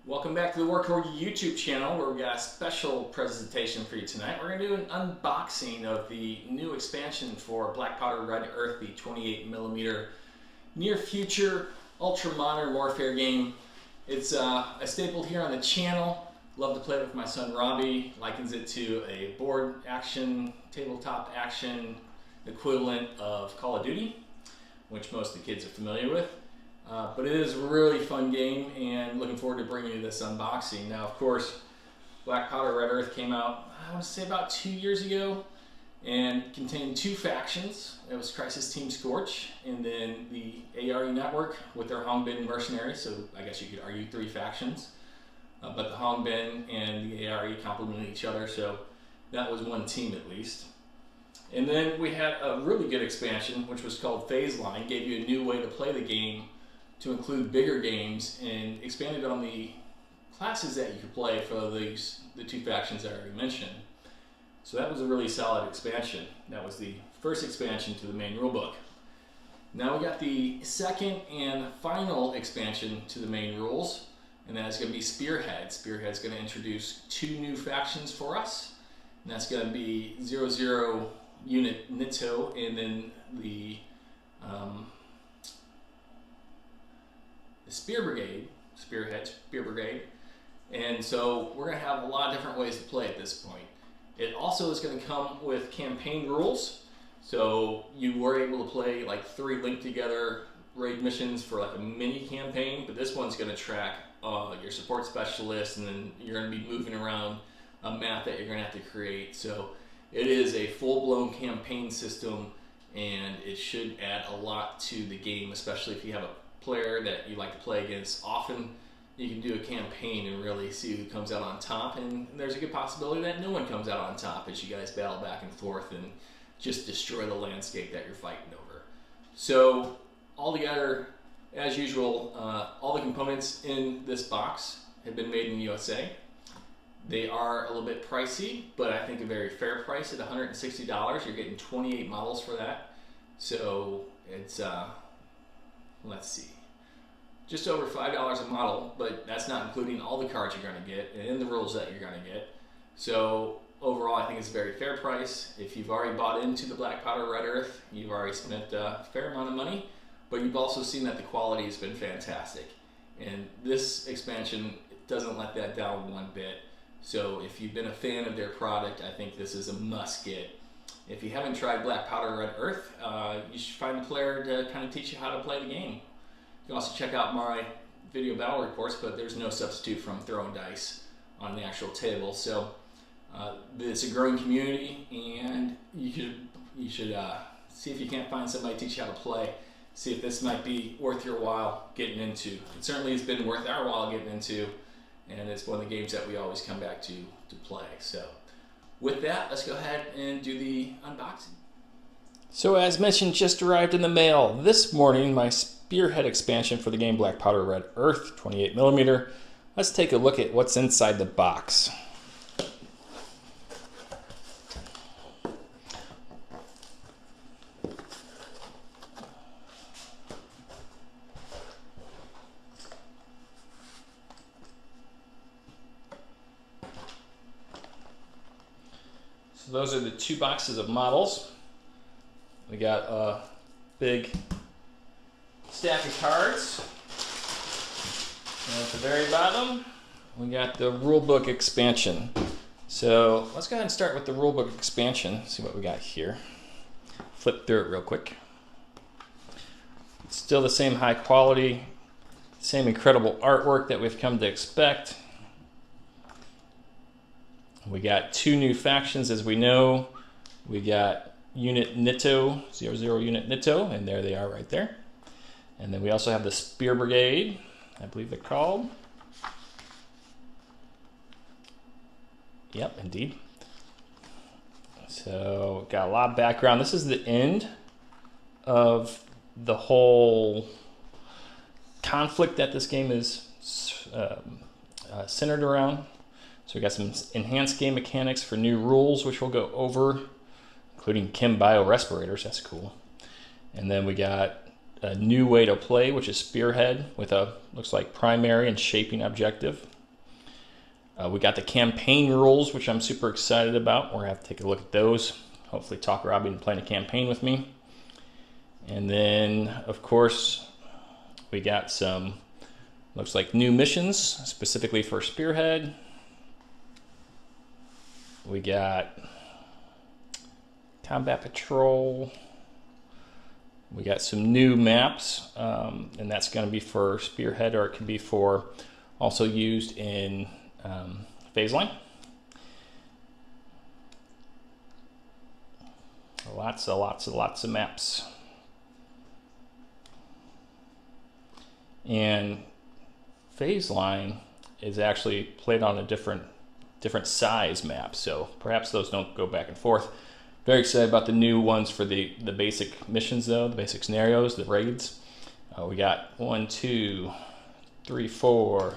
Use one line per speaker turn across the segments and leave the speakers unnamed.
Welcome back to the Warcode YouTube channel, where we got a special presentation for you tonight. We're going to do an unboxing of the new expansion for Black Powder Red Earth, the 28mm near future ultra modern warfare game. It's a staple here on the channel. Love to play it with my son Robbie. Likens it to a board action, tabletop action equivalent of Call of Duty, which most of the kids are familiar with. But it is a really fun game, and looking forward to bringing you this unboxing. Now, of course, Black Powder Red Earth came out, I want to say about 2 years ago, and contained two factions. It was Crisis Team Scorch, and then the ARE network with their Hongbin Mercenaries, so I guess you could argue three factions. But the Hongbin and the ARE complemented each other, so that was one team at least. And then we had a really good expansion, which was called Phase Line, gave you a new way to play the game to include bigger games, and expanded on the classes that you could play for the two factions I already mentioned. So that was a really solid expansion. That was the first expansion to the main rulebook. Now we got the second and final expansion to the main rules, and that's going to be Spearhead. Spearhead's going to introduce two new factions for us, and that's going to be 00 Unit Nitto, and then the Spear Brigade, Spearhead, Spear Brigade. And so we're going to have a lot of different ways to play at this point. It also is going to come with campaign rules. So you were able to play like 3 linked together raid missions for like a mini campaign, but this one's going to track your support specialist, and then you're going to be moving around a map that you're going to have to create. So it is a full-blown campaign system, and it should add a lot to the game, especially if you have a player that you like to play against often. You can do a campaign and really see who comes out on top, and there's a good possibility that no one comes out on top as you guys battle back and forth and just destroy the landscape that you're fighting over. So altogether, as usual, all the components in this box have been made in the USA. They are a little bit pricey, but I think a very fair price at $160. You're getting 28 models for that. So it's let's see, just over $5 a model, but that's not including all the cards you're going to get and the rules that you're going to get. So overall, I think it's a very fair price. If you've already bought into the Black Powder Red Earth, you've already spent a fair amount of money, but you've also seen that the quality has been fantastic. And this expansion doesn't let that down one bit. So if you've been a fan of their product, I think this is a must get. If you haven't tried Black Powder Red Earth, you should find a player to kind of teach you how to play the game. You can also check out my video battle reports, but there's no substitute from throwing dice on the actual table. So it's a growing community, and you should see if you can't find somebody to teach you how to play. See if this might be worth your while getting into. It certainly has been worth our while getting into, and it's one of the games that we always come back to play. So with that, let's go ahead and do the unboxing. So as mentioned, just arrived in the mail this morning, my Spearhead expansion for the game Black Powder Red Earth, 28mm. Let's take a look at what's inside the box. So those are the two boxes of models. We got a big stack of cards. And at the very bottom, we got the rulebook expansion. So let's go ahead and start with the rulebook expansion, see what we got here. Flip through it real quick. It's still the same high quality, same incredible artwork that we've come to expect. We got two new factions, as we know. We got Unit Nitto, 00 Unit Nitto, and there they are right there. And then we also have the Spear Brigade, I believe they're called. Yep, indeed. So got a lot of background. This is the end of the whole conflict that this game is centered around. So we got some enhanced game mechanics for new rules, which we'll go over, including chem bio respirators. That's cool. And then we got a new way to play, which is Spearhead, with a looks like primary and shaping objective. We got the campaign rules, which I'm super excited about. We're gonna have to take a look at those. Hopefully talk Robbie into playing a campaign with me. And then, of course, we got some, looks like new missions, specifically for Spearhead. We got combat patrol. We got some new maps, and that's going to be for Spearhead, or it can be for also used in phase line. Lots of maps. And phase line is actually played on a different size map, so perhaps those don't go back and forth. Very excited about the new ones for the basic missions, though, the basic scenarios, the raids. We got 1, 2, 3, 4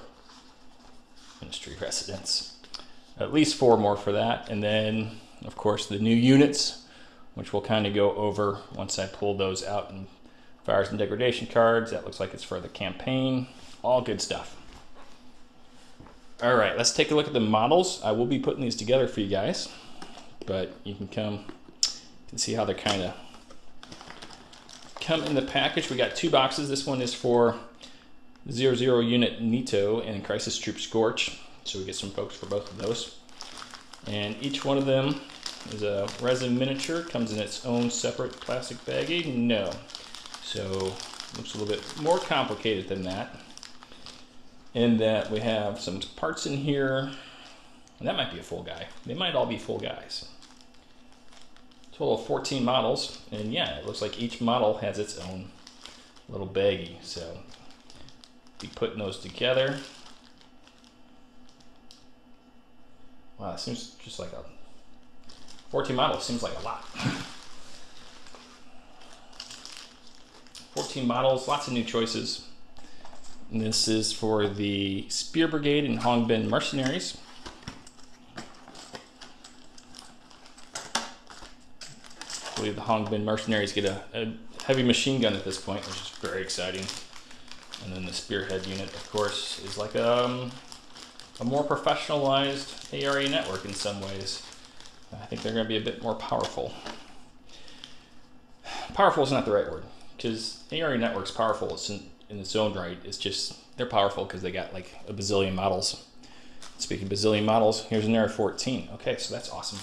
ministry residents. At least 4 more for that. And then, of course, the new units, which we'll kind of go over once I pull those out. And fires and degradation cards, that looks like it's for the campaign. All good stuff. All right, let's take a look at the models. I will be putting these together for you guys, but you can come and see how they're kind of come in the package. We got 2 boxes. This one is for 00 unit Nito and Crisis Troop Scorch, so we get some folks for both of those. And each one of them is a resin miniature. Comes in its own separate plastic baggie. No, so looks a little bit more complicated than that. In that we have some parts in here, and that might be a full guy. They might all be full guys. Total of 14 models, and yeah, it looks like each model has its own little baggie. So be putting those together. Wow, it seems just like 14 models seems like a lot. 14 models, lots of new choices. And this is for the Spear Brigade and Hongbin Mercenaries. I believe the Hongbin Mercenaries get a heavy machine gun at this point, which is very exciting. And then the Spearhead unit, of course, is like a more professionalized ARE network in some ways. I think they're going to be a bit more powerful. Powerful is not the right word, because ARE network's powerful. It's in its own right. It's just, they're powerful because they got like a bazillion models. Speaking of bazillion models, here's an Area 14. Okay, so that's awesome.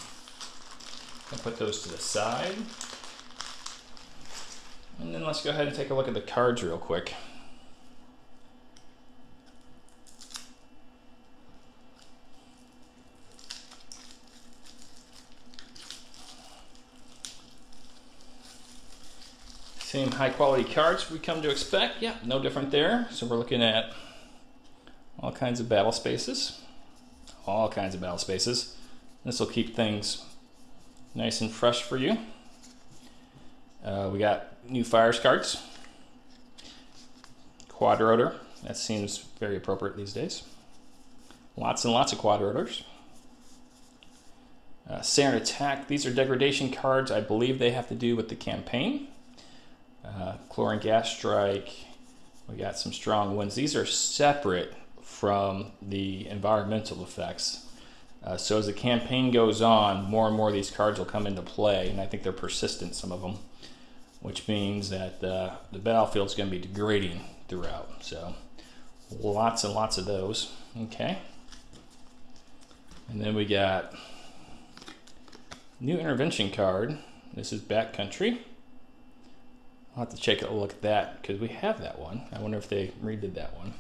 I'll put those to the side. And then let's go ahead and take a look at the cards real quick. Same high quality cards we come to expect. Yeah, no different there. So we're looking at all kinds of battle spaces. All kinds of battle spaces. This will keep things nice and fresh for you. We got new fires cards. Quad rotor. That seems very appropriate these days. Lots and lots of quad rotors. Sarin Attack. These are degradation cards. I believe they have to do with the campaign. Chlorine Gas Strike. We got some strong winds. These are separate from the environmental effects. So as the campaign goes on, more and more of these cards will come into play, and I think they're persistent, some of them, which means that the battlefield's going to be degrading throughout. So lots and lots of those. Okay. And then we got new intervention card. This is Backcountry. I'll have to take a look at that because we have that one. I wonder if they redid that one.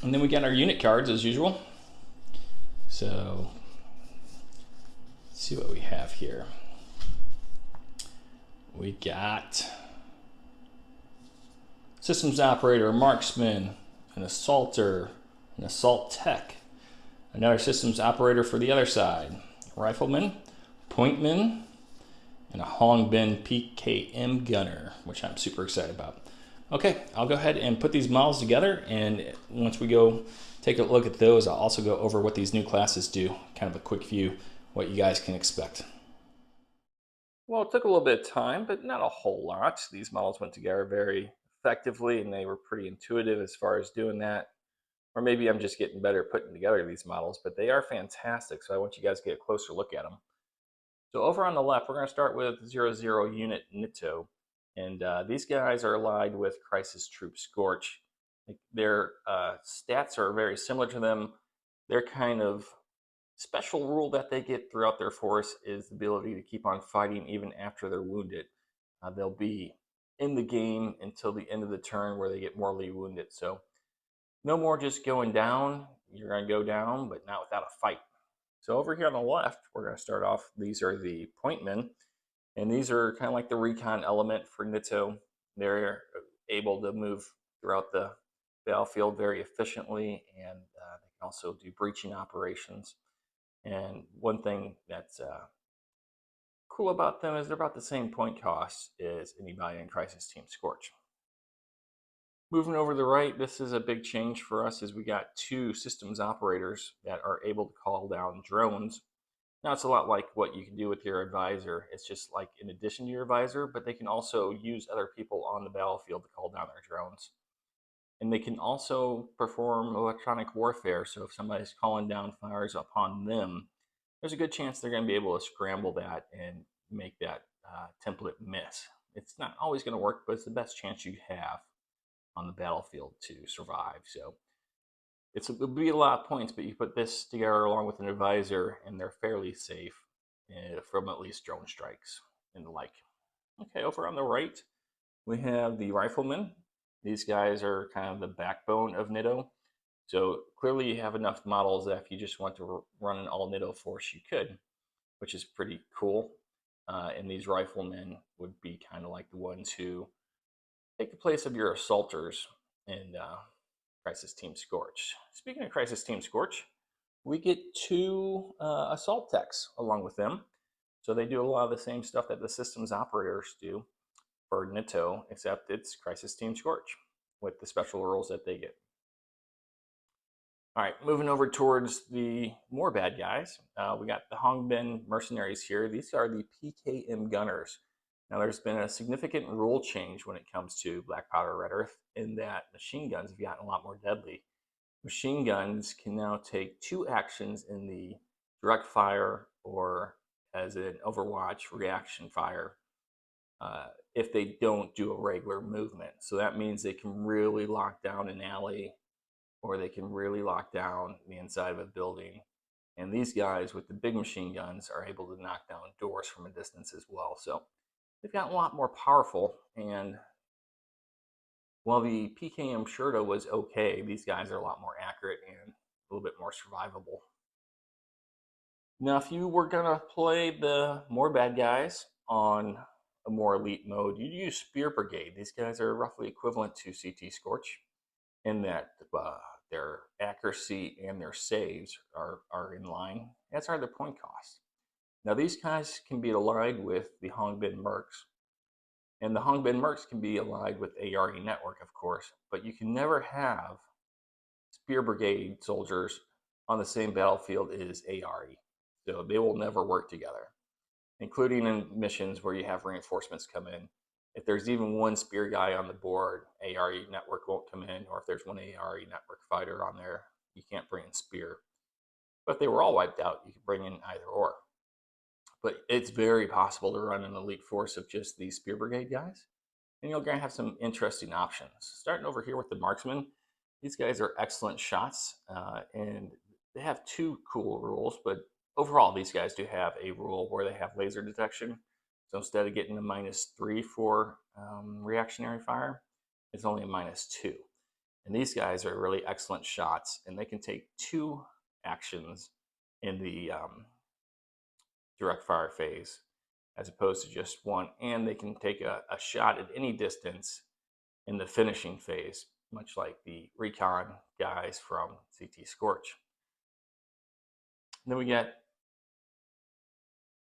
And then we got our unit cards as usual. So let's see what we have here. We got systems operator, marksman, an assaulter, an assault tech, another systems operator for the other side, rifleman, pointman, and a Hongbin PKM gunner, which I'm super excited about.
Okay, I'll go ahead and put these models together, and once we go take a look at those, I'll also go over what these new classes do, kind of a quick view, what you guys can expect. Well, it took a little bit of time, but not a whole lot. These models went together very effectively, and they were pretty intuitive as far as doing that. Or maybe I'm just getting better at putting together these models, but they are fantastic, so I want you guys to get a closer look at them. So over on the left, we're going to start with 00 unit Nitto. And these guys are allied with Crisis Troop Scorch. Their stats are very similar to them. Their kind of special rule that they get throughout their force is the ability to keep on fighting even after they're wounded. They'll be in the game until the end of the turn where they get mortally wounded. So no more just going down. You're going to go down, but not without a fight. So over here on the left, we're going to start off. These are the pointmen, and these are kind of like the recon element for Nitto. They're able to move throughout the battlefield very efficiently, and they can also do breaching operations. And one thing that's cool about them is they're about the same point cost as anybody in Crisis Team Scorch. Moving over to the right, this is a big change for us as we got two systems operators that are able to call down drones. Now it's a lot like what you can do with your advisor. It's just like in addition to your advisor, but they can also use other people on the battlefield to call down their drones. And they can also perform electronic warfare. So if somebody's calling down fires upon them, there's a good chance they're going to be able to scramble that and make that template miss. It's not always going to work, but it's the best chance you have on the battlefield to survive. So it'll be a lot of points, but you put this together along with an advisor, and they're fairly safe from at least drone strikes and the like. Okay, over on the right, we have the riflemen. These guys are kind of the backbone of Nitto. So clearly you have enough models that if you just want to run an all Nitto force, you could, which is pretty cool. And these riflemen would be kind of like the ones who take the place of your assaulters in Crisis Team Scorch. Speaking of Crisis Team Scorch, we get two assault techs along with them. So they do a lot of the same stuff that the systems operators do for Nitto, except it's Crisis Team Scorch with the special rules that they get. All right, moving over towards the more bad guys, we got the Hongbin Mercenaries here. These are the PKM gunners. Now, there's been a significant rule change when it comes to Black Powder Red Earth in that machine guns have gotten a lot more deadly. Machine guns can now take two actions in the direct fire or as an Overwatch reaction fire if they don't do a regular movement. So that means they can really lock down an alley or they can really lock down the inside of a building. And these guys with the big machine guns are able to knock down doors from a distance as well. So they've gotten a lot more powerful. And while the PKM Shurta was okay, these guys are a lot more accurate and a little bit more survivable. Now, if you were going to play the more bad guys on a more elite mode, you'd use Spear Brigade. These guys are roughly equivalent to CT Scorch in that their accuracy and their saves are in line, as are their point costs. Now, these guys can be allied with the Hongbin Mercs, and the Hongbin Mercs can be allied with ARE Network, of course, but you can never have Spear Brigade soldiers on the same battlefield as ARE. So they will never work together, including in missions where you have reinforcements come in. If there's even one spear guy on the board, ARE Network won't come in, or if there's one ARE Network fighter on there, you can't bring in spear. But if they were all wiped out, you could bring in either or. But it's very possible to run an elite force of just these Spear Brigade guys, and you're going to have some interesting options. Starting over here with the Marksmen, these guys are excellent shots, and they have two cool rules, but overall, these guys do have a rule where they have laser detection. So instead of getting a -3 for reactionary fire, it's only a -2. And these guys are really excellent shots, and they can take two actions in the direct fire phase as opposed to just one. And they can take a shot at any distance in the finishing phase, much like the recon guys from CT Scorch. Then we got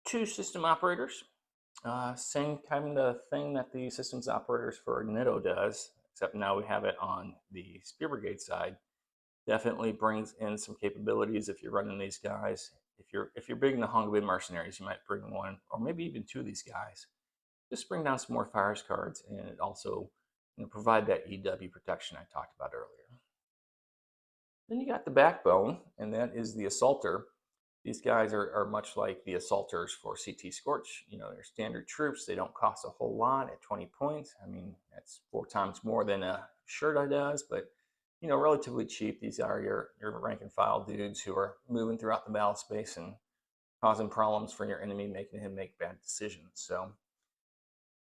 two system operators. Same kind of thing that the systems operators for Nitto does. except now we have it on the Spear Brigade side. Definitely brings in some capabilities if you're running these guys. If you're big in the Hongbin Mercenaries, you might bring one or maybe even two of these guys. Just bring down some more fires cards, and it also provide that EW protection I talked about earlier. Then you got the backbone, and that is the Assaulter. These guys are much like the Assaulters for CT Scorch. They're standard troops. They don't cost a whole lot at 20 points. I mean, that's 4 times more than a Shurta does, but relatively cheap. These are your rank and file dudes who are moving throughout the battle space and causing problems for your enemy, making him make bad decisions. So,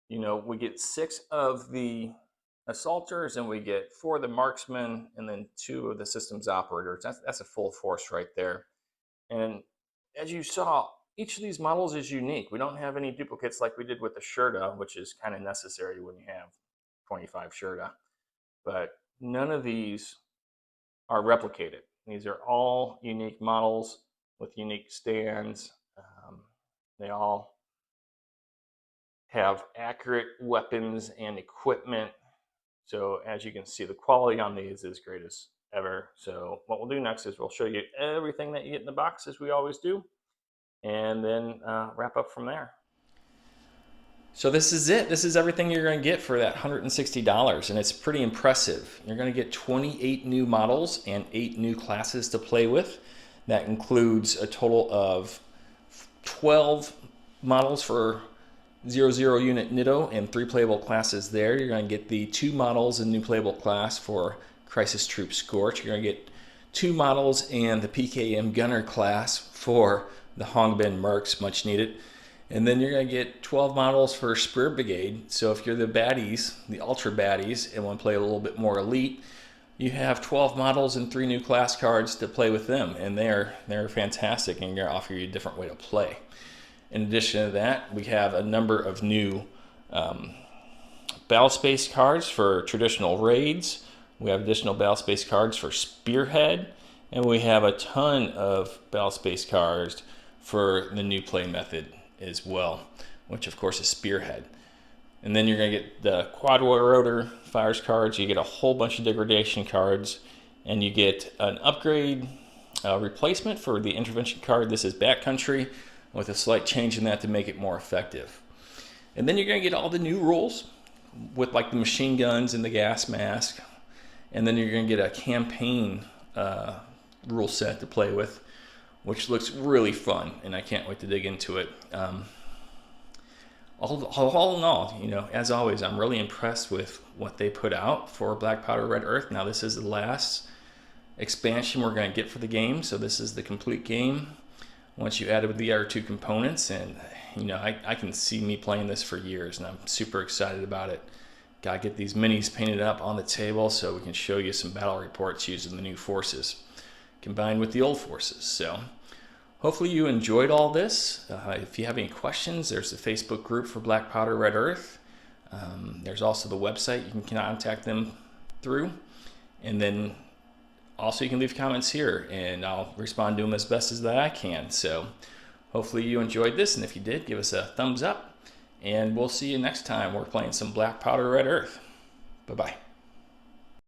we get 6 of the Assaulters, and we get 4 of the Marksmen, and then 2 of the Systems Operators. That's a full force right there. And as you saw, each of these models is unique. We don't have any duplicates like we did with the Shurta, which is kind of necessary when you have 25 Shurta. But none of these are replicated. These are all unique models with unique stands. They all have accurate weapons and equipment. So as you can see, the quality on these is great as ever. So what we'll do next is we'll show you everything that you get in the box, as we always do, and then wrap up from there. So this is it. This is everything you're going to get for that $160, and it's pretty impressive. You're going to get 28 new models and 8 new classes to play with. That includes a total of 12 models for 00 unit Nitto and 3 playable classes there. You're going to get the 2 models and new playable class for Crisis Troop Scorch. You're going to get 2 models and the PKM Gunner class for the Hongbin Mercs, much needed. And then you're going to get 12 models for Spear Brigade. So if you're the baddies, the ultra baddies, and want to play a little bit more elite, you have 12 models and 3 new class cards to play with them. And they're fantastic, and they're going to offer you a different way to play. In addition to that, we have a number of new battle space cards for traditional raids. We have additional battle space cards for Spearhead, and we have a ton of battle space cards for the new play method as well, which of course is Spearhead. And then you're going to get the quad rotor fires cards. You get a whole bunch of degradation cards, and you get an upgrade replacement for the intervention card. This is Backcountry, with a slight change in that to make it more effective. And then you're going to get all the new rules with like the machine guns and the gas mask. And then you're going to get a campaign rule set to play with, which looks really fun, and I can't wait to dig into it. All in all, as always, I'm really impressed with what they put out for Black Powder Red Earth. Now this is the last expansion we're going to get for the game, so this is the complete game once you add it with the other 2 components. And I can see me playing this for years, and I'm super excited about it. Gotta get these minis painted up on the table so we can show you some battle reports using the new forces combined with the old forces. So hopefully you enjoyed all this. If you have any questions, there's the Facebook group for Black Powder Red Earth. There's also the website you can contact them through. And then also you can leave comments here, and I'll respond to them as best as that I can. So hopefully you enjoyed this, and if you did, give us a thumbs up. And we'll see you next time. We're playing some Black Powder Red Earth. Bye-bye.